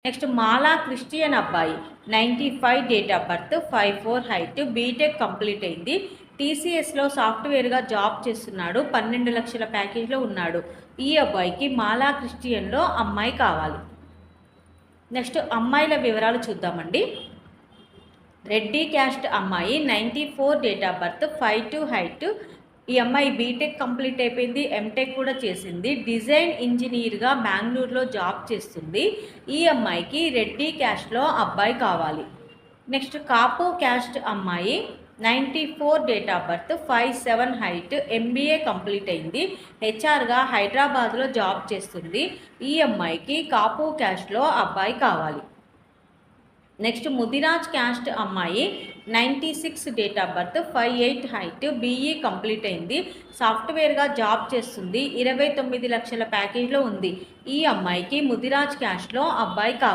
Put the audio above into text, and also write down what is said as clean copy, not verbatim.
Next మాలా Christian అబ్బాయి 95 date of birth 5'4" height BTech complete అయింది. టీసీఎస్లో సాఫ్ట్వేర్గా జాబ్ చేస్తున్నాడు. 12 లక్షల ప్యాకేజ్లో ఉన్నాడు. ఈ అబ్బాయికి మాలా క్రిస్టియన్లో అమ్మాయి కావాలి. నెక్స్ట్ అమ్మాయిల వివరాలు చూద్దామండి. రెడ్డి క్యాస్ట్ అమ్మాయి 94 డేట్ ఆఫ్ బర్త్ 5'2" హైట్. ఈ అమ్మాయి బీటెక్ కంప్లీట్ అయిపోయింది. ఎంటెక్ కూడా చేసింది. డిజైన్ ఇంజనీర్గా బెంగళూరులో జాబ్ చేస్తుంది. ఈ అమ్మాయికి రెడ్డి క్యాస్ట్లో అబ్బాయి కావాలి. నెక్స్ట్ కాపు క్యాస్ట్ అమ్మాయి 94 date of birth 5'7" height MBA complete అయింది. హెచ్ఆర్గా హైదరాబాద్లో జాబ్ చేస్తుంది. ఈ అమ్మాయికి కాపు క్యాస్ట్లో అబ్బాయి కావాలి. నెక్స్ట్ ముదిరాజ్ క్యాస్ట్ అమ్మాయి 96 date of birth 5'8" height BE complete అయింది. సాఫ్ట్వేర్గా జాబ్ చేస్తుంది. 29 లక్షల ప్యాకేజ్లో ఉంది. ఈ అమ్మాయికి ముదిరాజ్ క్యాస్ట్లో అబ్బాయి కావాలి.